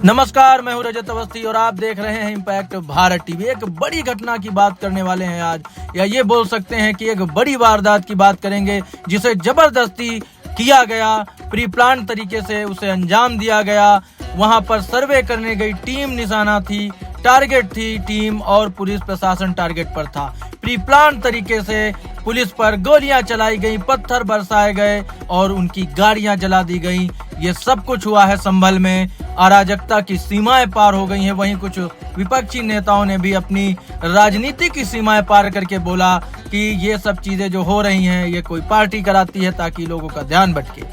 नमस्कार, मैं हूं रजत अवस्थी और आप देख रहे हैं इम्पैक्ट भारत टीवी। एक बड़ी घटना की बात करने वाले हैं आज, या ये बोल सकते हैं कि एक बड़ी वारदात की बात करेंगे जिसे जबरदस्ती किया गया, प्री प्लान तरीके से उसे अंजाम दिया गया। वहां पर सर्वे करने गई टीम निशाना थी, टारगेट थी टीम, और पुलिस प्रशासन टारगेट पर था। प्री प्लान तरीके से पुलिस पर गोलियां चलाई गई, पत्थर बरसाए गए और उनकी गाड़ियां जला दी गई। ये सब कुछ हुआ है संभल में। अराजकता की सीमाएं पार हो गई हैं। वहीं कुछ विपक्षी नेताओं ने भी अपनी राजनीति की सीमाएं पार करके बोला कि ये सब चीजें जो हो रही हैं ये कोई पार्टी कराती है ताकि लोगों का ध्यान भटके।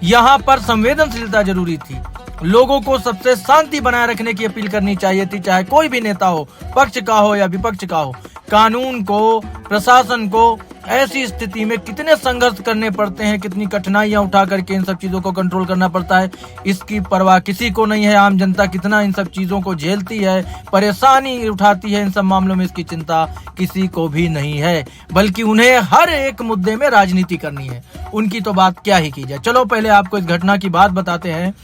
यहाँ पर संवेदनशीलता जरूरी थी। लोगों को सबसे शांति बनाए रखने की अपील करनी चाहिए थी, चाहे कोई भी नेता हो, पक्ष का हो या विपक्ष का हो। कानून को, प्रशासन को ऐसी स्थिति में कितने संघर्ष करने पड़ते हैं, कितनी कठिनाइयां उठा करके इन सब चीजों को कंट्रोल करना पड़ता है, इसकी परवाह किसी को नहीं है। आम जनता कितना इन सब चीजों को झेलती है, परेशानी उठाती है इन सब मामलों में, इसकी चिंता किसी को भी नहीं है। बल्कि उन्हें हर एक मुद्दे में राजनीति करनी है। उनकी तो बात क्या ही की जाए। चलो पहले आपको इस घटना की बात बताते हैं।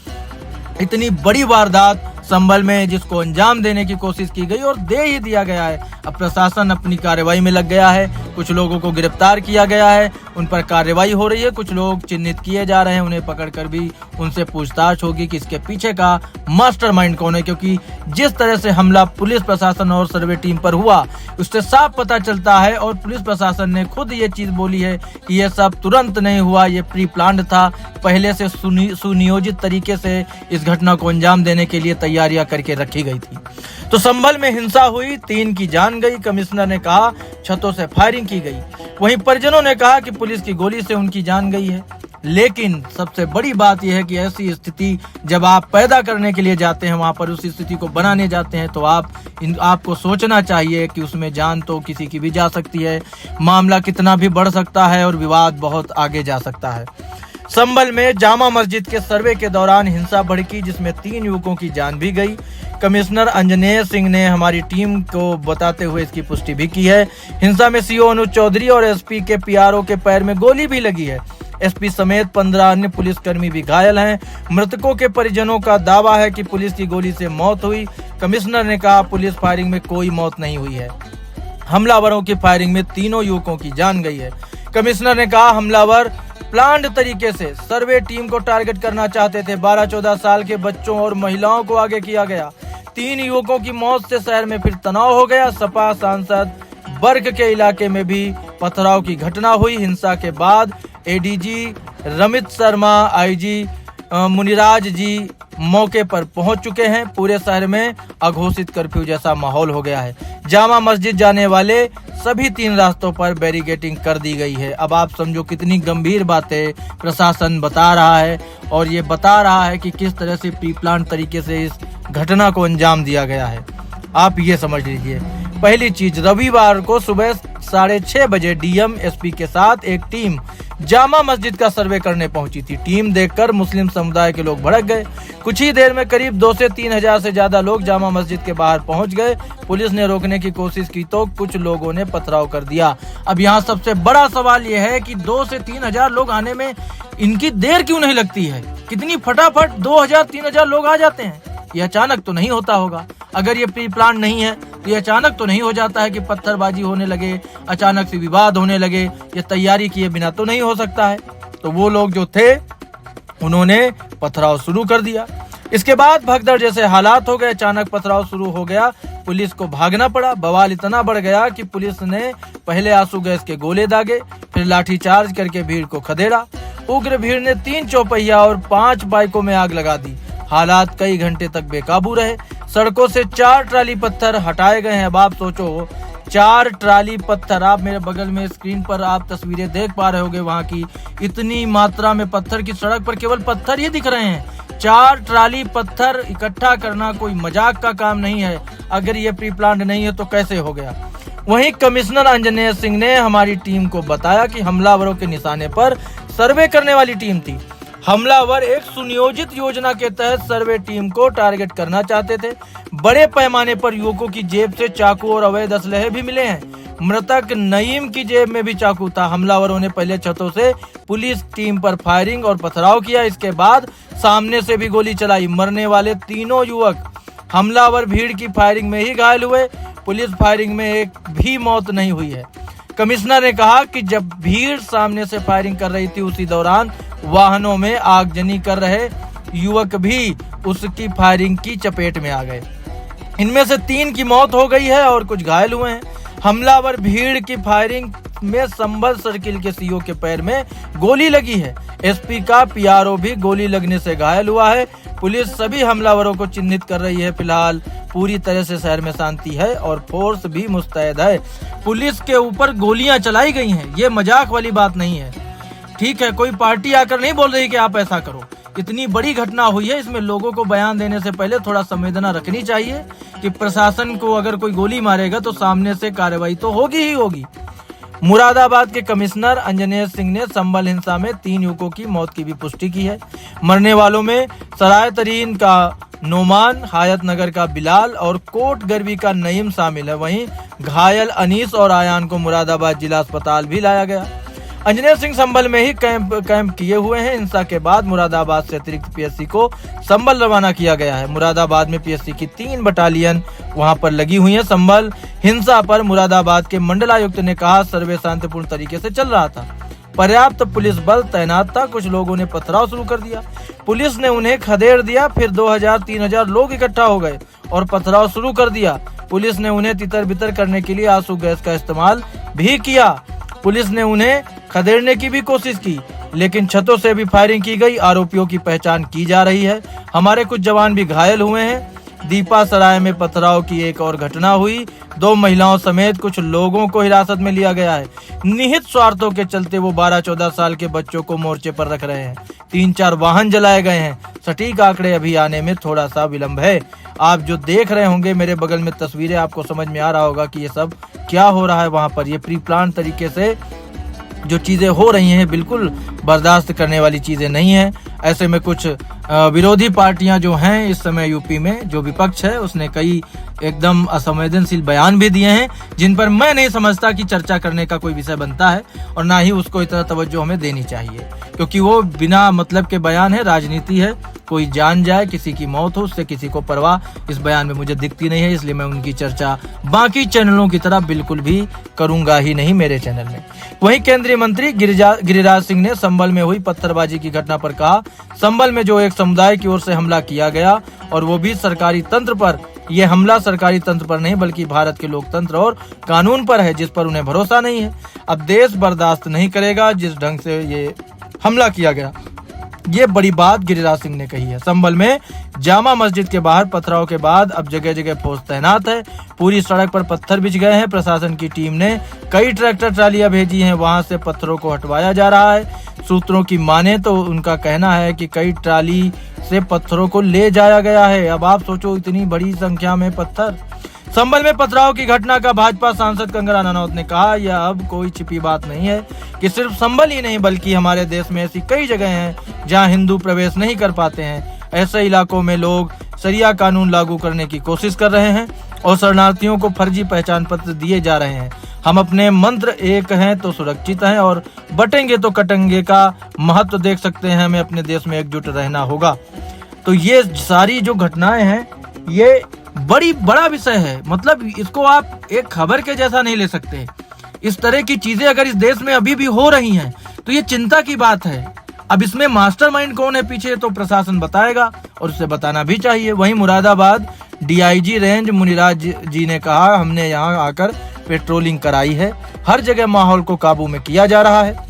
इतनी बड़ी वारदात संभल में जिसको अंजाम देने की कोशिश की गई और दे ही दिया गया है। अब प्रशासन अपनी कार्रवाई में लग गया है। कुछ लोगों को गिरफ्तार किया गया है, उन पर कार्रवाई हो रही है। कुछ लोग चिन्हित किए जा रहे हैं, उन्हें पकड़कर भी उनसे पूछताछ होगी कि इसके पीछे का मास्टरमाइंड कौन है। क्योंकि जिस तरह से हमला पुलिस प्रशासन और सर्वे टीम पर हुआ उससे साफ पता चलता है, और पुलिस प्रशासन ने खुद ये चीज बोली है कि ये सब तुरंत नहीं हुआ, ये प्री प्लान्ड था। पहले से सुनियोजित तरीके से इस घटना को अंजाम देने के लिए तैयारियां करके रखी गई थी। तो संभल में हिंसा हुई, 3 की जान गई। कमिश्नर ने कहा छतों से फायरिंग की गई। वहीं परिजनों ने कहा कि पुलिस की गोली से उनकी जान गई है। लेकिन सबसे बड़ी बात यह है कि ऐसी स्थिति जब आप पैदा करने के लिए जाते हैं, वहां पर उस स्थिति को बनाने जाते हैं, तो आपको सोचना चाहिए कि उसमें जान तो किसी की भी जा सकती है, मामला कितना भी बढ़ सकता है और विवाद बहुत आगे जा सकता है। संभल में जामा मस्जिद के सर्वे के दौरान हिंसा भड़की, जिसमें 3 युवकों की जान भी गई। कमिश्नर अंजनेय सिंह ने हमारी टीम को बताते हुए इसकी पुष्टि भी की है। हिंसा में सीओ अनुज चौधरी और एसपी के पीआरओ के पैर में गोली भी लगी है। एसपी समेत 15 अन्य पुलिसकर्मी भी घायल हैं। मृतकों के परिजनों का दावा है कि पुलिस की गोली से मौत हुई। कमिश्नर ने कहा पुलिस फायरिंग में कोई मौत नहीं हुई है। हमलावरों की फायरिंग में तीनों युवकों की जान गई है। कमिश्नर ने कहा हमलावर प्लान्ड तरीके से सर्वे टीम को टारगेट करना चाहते थे। 12-14 साल के बच्चों और महिलाओं को आगे किया गया। 3 युवकों की मौत से शहर में फिर तनाव हो गया। सपा सांसद बर्ग के इलाके में भी पथराव की घटना हुई। हिंसा के बाद एडीजी रमित शर्मा, आईजी मुनिराज जी मौके पर पहुंच चुके हैं। पूरे शहर में अघोषित कर्फ्यू जैसा माहौल हो गया है। जामा मस्जिद जाने वाले सभी 3 रास्तों पर बैरिकेडिंग कर दी गई है। अब आप समझो कितनी गंभीर बातें प्रशासन बता रहा है, और ये बता रहा है कि किस तरह से प्री प्लान तरीके से इस घटना को अंजाम दिया गया है। आप ये समझ लीजिए। पहली चीज, रविवार को सुबह 6:30 बजे डीएम एसपी के साथ एक टीम जामा मस्जिद का सर्वे करने पहुंची थी। टीम देखकर मुस्लिम समुदाय के लोग भड़क गए। कुछ ही देर में करीब 2 से 3 हजार से ज्यादा लोग जामा मस्जिद के बाहर पहुंच गए। पुलिस ने रोकने की कोशिश की तो कुछ लोगों ने पथराव कर दिया। अब यहाँ सबसे बड़ा सवाल यह है कि 2 से 3 हजार लोग आने में इनकी देर क्यों नहीं लगती है? कितनी फटाफट 2,000-3,000 लोग आ जाते हैं। ये अचानक तो नहीं होता होगा। अगर ये प्री प्लान नहीं है तो ये अचानक तो नहीं हो जाता है कि पत्थरबाजी होने लगे, अचानक से विवाद होने लगे। ये तैयारी किए बिना तो नहीं हो सकता है। तो वो लोग जो थे उन्होंने पथराव शुरू कर दिया। इसके बाद भगदड़ जैसे हालात हो गए। अचानक पथराव शुरू हो गया, पुलिस को भागना पड़ा। बवाल इतना बढ़ गया कि पुलिस ने पहले आंसू गैस के गोले दागे, फिर लाठीचार्ज करके भीड़ को खदेड़ा। उग्र भीड़ ने 3 चौपहिया और 5 बाइकों में आग लगा दी। हालात कई घंटे तक बेकाबू रहे। सड़कों से 4 ट्राली पत्थर हटाए गए हैं। अब आप सोचो 4 ट्राली पत्थर, आप मेरे बगल में स्क्रीन पर आप तस्वीरें देख पा रहे होगे वहां की। इतनी मात्रा में पत्थर की सड़क पर केवल पत्थर ही दिख रहे हैं। 4 ट्राली पत्थर इकट्ठा करना कोई मजाक का काम नहीं है। अगर ये प्री प्लान्ड नहीं है तो कैसे हो गया? वहीं कमिश्नर अंजनेय सिंह ने हमारी टीम को बताया कि हमलावरों के निशाने पर सर्वे करने वाली टीम थी। हमलावर एक सुनियोजित योजना के तहत सर्वे टीम को टारगेट करना चाहते थे। बड़े पैमाने पर युवकों की जेब से चाकू और अवैध असलहे भी मिले हैं। मृतक नईम की जेब में भी चाकू था। हमलावरों ने पहले छतों से पुलिस टीम पर फायरिंग और पथराव किया। इसके बाद सामने से भी गोली चलाई। मरने वाले तीनों युवक हमलावर भीड़ की फायरिंग में ही घायल हुए। पुलिस फायरिंग में एक भी मौत नहीं हुई है। कमिश्नर ने कहा कि जब भीड़ सामने से फायरिंग कर रही थी, उसी दौरान वाहनों में आगजनी कर रहे युवक भी उसकी फायरिंग की चपेट में आ गए। इनमें से 3 की मौत हो गई है और कुछ घायल हुए हैं। हमलावर भीड़ की फायरिंग में संभल सर्किल के सीओ के पैर में गोली लगी है। एसपी का पीआरओ भी गोली लगने से घायल हुआ है। पुलिस सभी हमलावरों को चिन्हित कर रही है। फिलहाल पूरी तरह से शहर में शांति है और फोर्स भी मुस्तैद है। पुलिस के ऊपर गोलियां चलाई गई हैं, ये मजाक वाली बात नहीं है। ठीक है, कोई पार्टी आकर नहीं बोल रही कि आप ऐसा करो। इतनी बड़ी घटना हुई है, इसमें लोगों को बयान देने से पहले थोड़ा संवेदना रखनी चाहिए कि प्रशासन को अगर कोई गोली मारेगा तो सामने से कार्रवाई तो होगी ही होगी। मुरादाबाद के कमिश्नर अंजनेय सिंह ने संभल हिंसा में 3 युवकों की मौत की भी पुष्टि की है। मरने वालों में सराय तरीन का नोमान, हायत नगर का बिलाल और कोट गरबी का नईम शामिल है। वहीं घायल अनीस और आयान को मुरादाबाद जिला अस्पताल भी लाया गया। अंजनेय सिंह संभल में ही कैंप किए हुए हैं। हिंसा के बाद मुरादाबाद से अतिरिक्त पीएससी को संभल रवाना किया गया है। मुरादाबाद में पीएससी की 3 बटालियन वहां पर लगी हुई है। संभल हिंसा पर मुरादाबाद के मंडलायुक्त ने कहा, सर्वे शांतिपूर्ण तरीके से चल रहा था, पर्याप्त पुलिस बल तैनात था। कुछ लोगों ने पथराव शुरू कर दिया, पुलिस ने उन्हें खदेड़ दिया। फिर 2000-3000 लोग इकट्ठा हो गए और पथराव शुरू कर दिया। पुलिस ने उन्हें तितर बितर करने के लिए आंसू गैस का इस्तेमाल भी किया। पुलिस ने उन्हें खदेड़ने की भी कोशिश की, लेकिन छतों से भी फायरिंग की गई। आरोपियों की पहचान की जा रही है। हमारे कुछ जवान भी घायल हुए हैं। दीपा सराय में पथराव की एक और घटना हुई। 2 महिलाओं समेत कुछ लोगों को हिरासत में लिया गया है। निहित स्वार्थों के चलते वो 12-14 साल के बच्चों को मोर्चे पर रख रहे हैं। 3-4 वाहन जलाए गए हैं। सटीक आंकड़े अभी आने में थोड़ा सा विलंब है। आप जो देख रहे होंगे मेरे बगल में तस्वीरें, आपको समझ में आ रहा होगा कि ये सब क्या हो रहा है वहां पर। ये प्री प्लान तरीके से जो चीजें हो रही हैं बिल्कुल बर्दाश्त करने वाली चीजें नहीं है। ऐसे में कुछ विरोधी पार्टियां जो हैं इस समय यूपी में, जो विपक्ष है, उसने कई एकदम असंवेदनशील बयान भी दिए हैं, जिन पर मैं नहीं समझता कि चर्चा करने का कोई विषय बनता है और ना ही उसको इतना तवज्जो हमें देनी चाहिए, क्योंकि वो बिना मतलब के बयान है, राजनीति है। कोई जान जाए, किसी की मौत हो, उससे किसी को परवाह इस बयान में मुझे दिखती नहीं है। इसलिए मैं उनकी चर्चा बाकी चैनलों की तरह बिल्कुल भी करूंगा ही नहीं मेरे चैनल में। वहीं केंद्रीय मंत्री गिरिराज सिंह ने संभल में हुई पत्थरबाजी की घटना पर कहा, संभल में जो एक समुदाय की ओर से हमला किया गया और वो भी सरकारी तंत्र पर, यह हमला सरकारी तंत्र पर नहीं बल्कि भारत के लोकतंत्र और कानून पर है, जिस पर उन्हें भरोसा नहीं है। अब देश बर्दाश्त नहीं करेगा जिस ढंग से ये हमला किया गया। ये बड़ी बात गिरिराज सिंह ने कही है। संभल में जामा मस्जिद के बाहर पथराव के बाद अब जगह जगह फोर्स तैनात है। पूरी सड़क पर पत्थर बिछ गए हैं। प्रशासन की टीम ने कई ट्रैक्टर ट्रालियां भेजी हैं, वहां से पत्थरों को हटवाया जा रहा है। सूत्रों की माने तो उनका कहना है कि कई ट्राली से पत्थरों को ले जाया गया है। अब आप सोचो, इतनी बड़ी संख्या में पत्थर। संभल में पथराव की घटना का भाजपा सांसद कंगना रनौत ने कहा, यह अब कोई छिपी बात नहीं है कि सिर्फ संभल ही नहीं बल्कि हमारे देश में ऐसी कई जगह हैं जहां हिंदू प्रवेश नहीं कर पाते हैं। ऐसे इलाकों में लोग शरिया कानून लागू करने की कोशिश कर रहे हैं और शरणार्थियों को फर्जी पहचान पत्र दिए जा रहे हैं। हम अपने मंत्र एक हैं तो सुरक्षित हैं और बटेंगे तो कटेंगे का महत्व देख सकते हैं। हमें अपने देश में एकजुट रहना होगा। तो ये सारी जो घटनाएं हैं ये बड़ा विषय है। मतलब इसको आप एक खबर के जैसा नहीं ले सकते। इस तरह की चीजें अगर इस देश में अभी भी हो रही हैं तो ये चिंता की बात है। अब इसमें मास्टरमाइंड कौन है पीछे तो प्रशासन बताएगा और उसे बताना भी चाहिए। वहीं मुरादाबाद डीआईजी रेंज मुनिराज जी ने कहा, हमने यहाँ आकर पेट्रोलिंग कराई है, हर जगह माहौल को काबू में किया जा रहा है,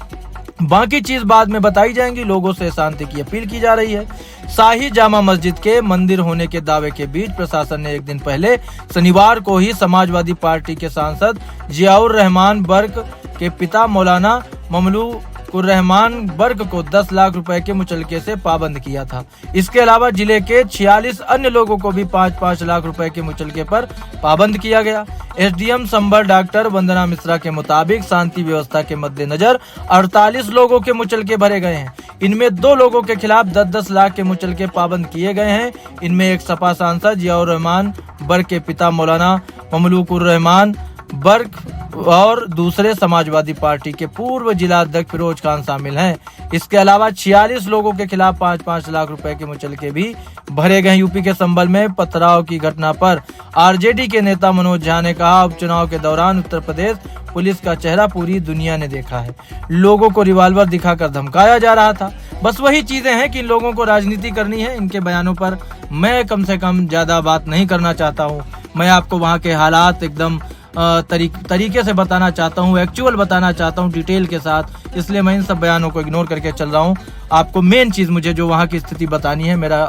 बाकी चीज बाद में बताई जाएंगी। लोगों से शांति की अपील की जा रही है। शाही जामा मस्जिद के मंदिर होने के दावे के बीच प्रशासन ने एक दिन पहले शनिवार को ही समाजवादी पार्टी के सांसद जियाउर रहमान बर्क के पिता मौलाना ममलूकुर रहमान बर्क को 10 लाख रुपए के मुचलके से पाबंद किया था। इसके अलावा जिले के 46 अन्य लोगों को भी 5-5 लाख रुपए के मुचलके पर पाबंद किया गया। एसडीएम संभल डॉक्टर वंदना मिश्रा के मुताबिक शांति व्यवस्था के मद्देनजर 48 लोगों के मुचलके भरे गए हैं। इनमें 2 लोगों के खिलाफ 10-10 लाख के मुचलके पाबंद किए गए हैं। इनमें एक सपा सांसद जियाउर रहमान बर्क के पिता मौलाना ममलूकुर रहमान बर्क और दूसरे समाजवादी पार्टी के पूर्व जिला अध्यक्ष फिरोज खान शामिल हैं। इसके अलावा 46 लोगों के खिलाफ 5-5 लाख रुपए के मुचलके भी भरे गए। यूपी के संभल में पथराव की घटना पर आरजेडी के नेता मनोज झा ने कहा, उपचुनाव के दौरान उत्तर प्रदेश पुलिस का चेहरा पूरी दुनिया ने देखा है। लोगों को रिवॉल्वर दिखाकर धमकाया जा रहा था। बस वही चीजें हैं कि इन लोगों को राजनीति करनी है। इनके बयानों पर मैं कम से कम ज्यादा बात नहीं करना चाहता हूँ। मैं आपको वहाँ के हालात एकदम तरीके से बताना चाहता हूँ, एक्चुअल बताना चाहता हूँ डिटेल के साथ, इसलिए मैं इन सब बयानों को इग्नोर करके चल रहा हूँ। आपको मेन चीज मुझे जो वहाँ की स्थिति बतानी है, मेरा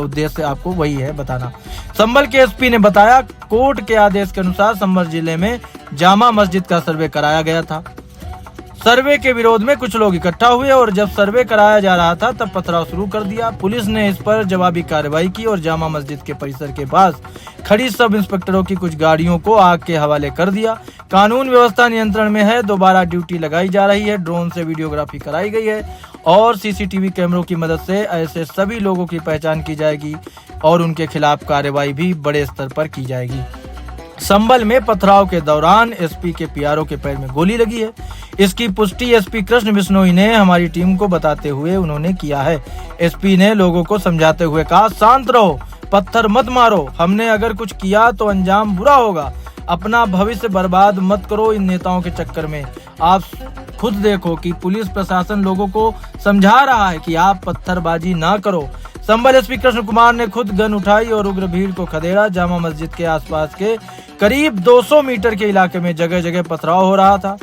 उद्देश्य आपको वही है बताना। संभल के एसपी ने बताया, कोर्ट के आदेश के अनुसार संभल जिले में जामा मस्जिद का सर्वे कराया गया था। सर्वे के विरोध में कुछ लोग इकट्ठा हुए और जब सर्वे कराया जा रहा था तब पथराव शुरू कर दिया। पुलिस ने इस पर जवाबी कार्रवाई की और जामा मस्जिद के परिसर के पास खड़ी सब इंस्पेक्टरों की कुछ गाड़ियों को आग के हवाले कर दिया। कानून व्यवस्था नियंत्रण में है। दोबारा ड्यूटी लगाई जा रही है। ड्रोन से वीडियोग्राफी कराई गई है और सीसीटीवी कैमरों की मदद से ऐसे सभी लोगों की पहचान की जाएगी और उनके खिलाफ कार्रवाई भी बड़े स्तर पर की जाएगी। संभल में पथराव के दौरान एसपी के पीआरओ के पैर में गोली लगी है। इसकी पुष्टि एसपी कृष्ण बिश्नोई ने हमारी टीम को बताते हुए उन्होंने किया है। एसपी ने लोगों को समझाते हुए कहा, शांत रहो, पत्थर मत मारो। हमने अगर कुछ किया तो अंजाम बुरा होगा। अपना भविष्य बर्बाद मत करो इन नेताओं के चक्कर में। आप खुद देखो कि पुलिस प्रशासन लोगों को समझा रहा है कि आप पत्थरबाजी ना करो। संभल एसपी कृष्ण कुमार ने खुद गन उठाई और उग्र भीड़ को खदेड़ा। जामा मस्जिद के आसपास के करीब 200 मीटर के इलाके में जगह जगह पथराव हो रहा था।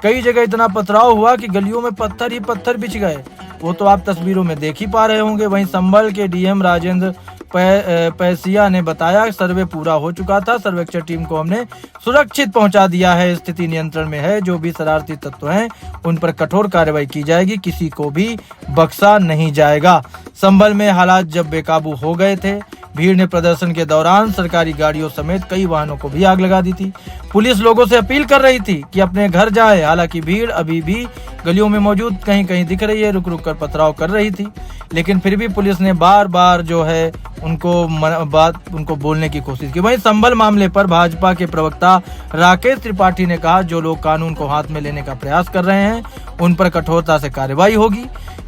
कई जगह इतना पथराव हुआ कि गलियों में पत्थर ही पत्थर बिछ गए। वो तो आप तस्वीरों में देख ही पा रहे होंगे। वहीं संभल के डीएम राजेंद्र पैसिया ने बताया, सर्वे पूरा हो चुका था। सर्वेक्षण टीम को हमने सुरक्षित पहुंचा दिया है। स्थिति नियंत्रण में है। जो भी शरारती तत्व हैं उन पर कठोर कार्रवाई की जाएगी। किसी को भी बख्शा नहीं जाएगा। संभल में हालात जब बेकाबू हो गए थे, भीड़ ने प्रदर्शन के दौरान सरकारी गाड़ियों समेत कई वाहनों को भी आग लगा दी थी। पुलिस लोगों से अपील कर रही थी कि अपने घर जाएं। हालांकि भीड़ अभी भी गलियों में मौजूद कहीं कहीं दिख रही है। रुक रुक कर पथराव कर रही थी, लेकिन फिर भी पुलिस ने बार बार जो है उनको बोलने की कोशिश की। वहीं संभल मामले पर भाजपा के प्रवक्ता राकेश त्रिपाठी ने कहा, जो लोग कानून को हाथ में लेने का प्रयास कर रहे हैं उन पर कठोरता से कार्रवाई होगी।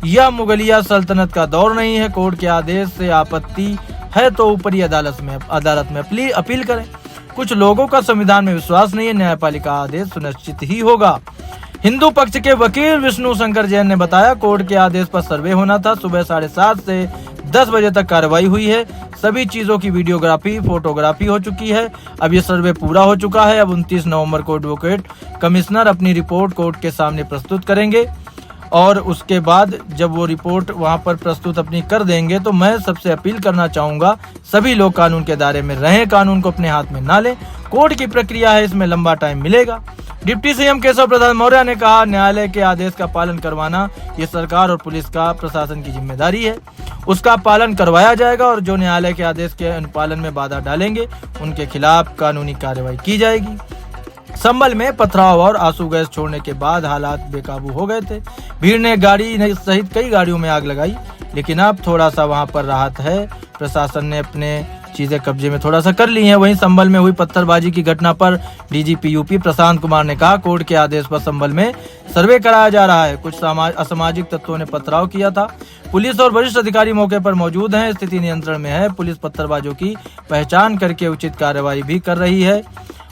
यह मुगलिया सल्तनत का दौर नहीं है। कोर्ट के आदेश से आपत्ति है तो ऊपरी अदालत में अपील करें। कुछ लोगों का संविधान में विश्वास नहीं है। न्यायपालिका आदेश सुनिश्चित ही होगा। हिंदू पक्ष के वकील विष्णु शंकर जैन ने बताया, कोर्ट के आदेश पर सर्वे होना था। सुबह 7:30 से 10 बजे तक कार्रवाई हुई है। सभी चीजों की वीडियोग्राफी फोटोग्राफी हो चुकी है। अब ये सर्वे पूरा हो चुका है। अब 29 नवंबर को एडवोकेट कमिश्नर अपनी रिपोर्ट कोर्ट के सामने प्रस्तुत करेंगे और उसके बाद जब वो रिपोर्ट वहां पर प्रस्तुत अपनी कर देंगे तो मैं सबसे अपील करना चाहूंगा, सभी लोग कानून के दायरे में रहें, कानून को अपने हाथ में ना लें। कोर्ट की प्रक्रिया है, इसमें लंबा टाइम मिलेगा। डिप्टी सीएम केशव प्रसाद मौर्य ने कहा, न्यायालय के आदेश का पालन करवाना ये सरकार और पुलिस का प्रशासन की जिम्मेदारी है। उसका पालन करवाया जाएगा और जो न्यायालय के आदेश के अनुपालन में बाधा डालेंगे उनके खिलाफ कानूनी कार्रवाई की जाएगी। संभल में पथराव और आंसू गैस छोड़ने के बाद हालात बेकाबू हो गए थे। भीड़ ने गाड़ी सहित कई गाड़ियों में आग लगाई, लेकिन अब थोड़ा सा वहां पर राहत है। प्रशासन ने अपने चीजें कब्जे में थोड़ा सा कर ली हैं। वहीं संभल में हुई पत्थरबाजी की घटना पर डीजीपी यूपी प्रशांत कुमार ने कहा, कोर्ट के आदेश पर संभल में सर्वे कराया जा रहा है। कुछ असामाजिक तत्वों ने पथराव किया था। पुलिस और वरिष्ठ अधिकारी मौके पर मौजूद हैं। स्थिति नियंत्रण में है। पुलिस पत्थरबाजों की पहचान करके उचित कार्रवाई भी कर रही है।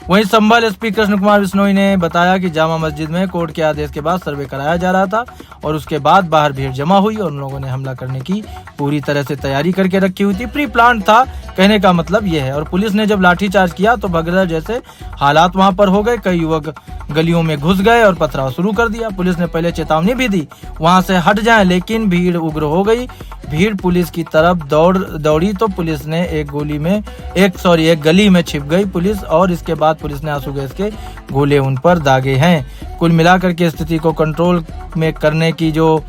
वहीं संभल एसपी कृष्ण कुमार बिश्नोई ने बताया कि जामा मस्जिद में कोर्ट के आदेश के बाद सर्वे कराया जा रहा था और उसके बाद बाहर भीड़ जमा हुई और उन लोगों ने हमला करने की पूरी तरह से तैयारी करके रखी हुई थी। प्री प्लान था, कहने का मतलब यह है। और पुलिस ने जब लाठीचार्ज किया तो भगदड़ जैसे हालात वहां पर हो गए। कई युवक गलियों में घुस गए और पथराव शुरू कर दिया। पुलिस ने पहले चेतावनी भी दी वहां से हट जाएं, लेकिन भीड़ उग्र हो गई। भीड़ पुलिस की तरफ दौड़ी तो पुलिस ने एक गली में छिप गई पुलिस, और इसके बाद पुलिस ने आंसू गैस के गोले उन पर दागे हैं। कुल मिलाकर के स्थिति को कंट्रोल में करने की जो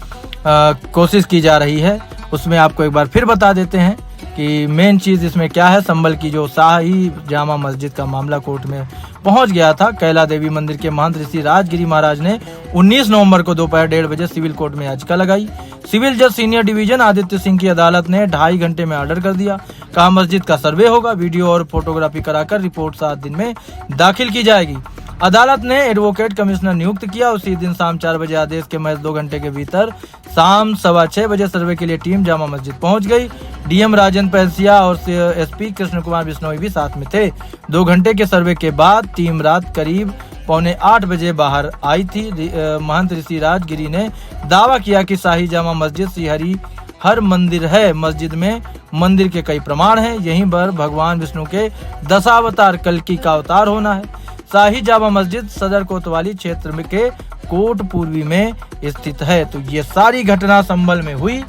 कोशिश की जा रही है उसमें आपको एक बार फिर बता देते हैं कि मेन चीज इसमें क्या है। संभल की जो शाही जामा मस्जिद का मामला कोर्ट में पहुंच गया था। कैला देवी मंदिर के महंत ऋषि राजगिरी महाराज ने 19 नवंबर को दोपहर 1:30 बजे सिविल कोर्ट में याचिका लगाई। सिविल जज सीनियर डिवीजन आदित्य सिंह की अदालत ने 2.5 घंटे में ऑर्डर कर दिया। कहा, मस्जिद का सर्वे होगा, वीडियो और फोटोग्राफी कराकर रिपोर्ट 7 दिन में दाखिल की जाएगी। अदालत ने एडवोकेट कमिश्नर नियुक्त किया। उसी दिन शाम 4 बजे आदेश के महज 2 घंटे के भीतर शाम 6:15 बजे सर्वे के लिए टीम जामा मस्जिद पहुंच गई। डीएम राजेंद्र पैसिया और एसपी कृष्ण कुमार बिश्नोई भी साथ में थे। 2 घंटे के सर्वे के बाद टीम रात करीब 7:45 बजे बाहर आई थी। महंत ऋषि राज गिरी ने दावा किया कि शाही जामा मस्जिद श्रीहरि हर मंदिर है। मस्जिद में मंदिर के कई प्रमाण हैं। यहीं पर भगवान विष्णु के दशावतार कल्कि का अवतार होना है। शाही जामा मस्जिद सदर कोतवाली क्षेत्र में के कोट पूर्वी में स्थित है। तो ये सारी घटना संभल में हुई,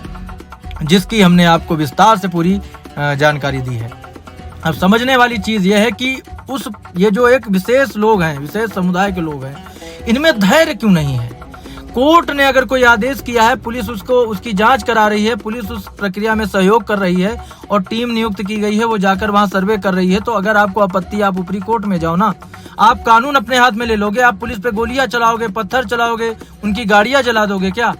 जिसकी हमने आपको विस्तार से पूरी जानकारी दी है। अब समझने वाली चीज ये है कि ये जो एक विशेष लोग हैं, विशेष समुदाय के लोग हैं, इनमें धैर्य क्यों नहीं है। कोर्ट ने अगर कोई आदेश किया है, पुलिस उसकी जांच करा रही है, पुलिस उस प्रक्रिया में सहयोग कर रही है और टीम नियुक्त की गई है, वो जाकर वहां सर्वे कर रही है। तो अगर आपको आपत्ति, आप ऊपरी कोर्ट में जाओ ना, आप कानून अपने हाथ में ले लोगे, आप पुलिस पे गोलियां चलाओगे, पत्थर चलाओगे, उनकी गाड़ियां जला दोगे क्या?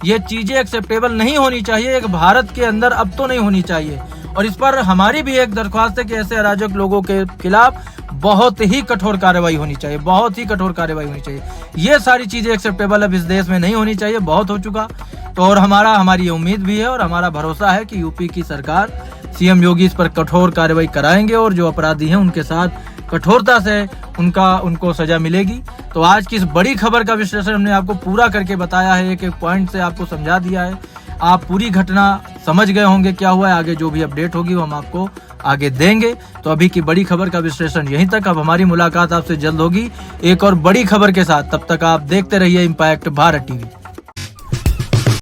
ये चीजें एक्सेप्टेबल नहीं होनी चाहिए। एक भारत के अंदर अब तो नहीं होनी चाहिए। और इस पर हमारी भी एक दरख्वास्त है कि ऐसे अराजक लोगों के खिलाफ बहुत ही कठोर कार्रवाई होनी चाहिए, बहुत ही कठोर कार्रवाई होनी चाहिए। ये सारी चीजें एक्सेप्टेबल अब इस देश में नहीं होनी चाहिए, बहुत हो चुका। तो और हमारी ये उम्मीद भी है और हमारा भरोसा है कि यूपी की सरकार, सीएम योगी इस पर कठोर कार्रवाई कराएंगे और जो अपराधी हैं उनके साथ कठोरता से उनको सजा मिलेगी। तो आज की इस बड़ी खबर का विश्लेषण हमने आपको पूरा करके बताया है, एक एक पॉइंट से आपको समझा दिया है। आप पूरी घटना समझ गए होंगे क्या हुआ है। आगे जो भी अपडेट होगी वो हम आपको आगे देंगे। तो अभी की बड़ी खबर का विश्लेषण यहीं तक। अब हमारी मुलाकात आपसे जल्द होगी एक और बड़ी खबर के साथ। तब तक आप देखते रहिए इम्पैक्ट भारत टीवी।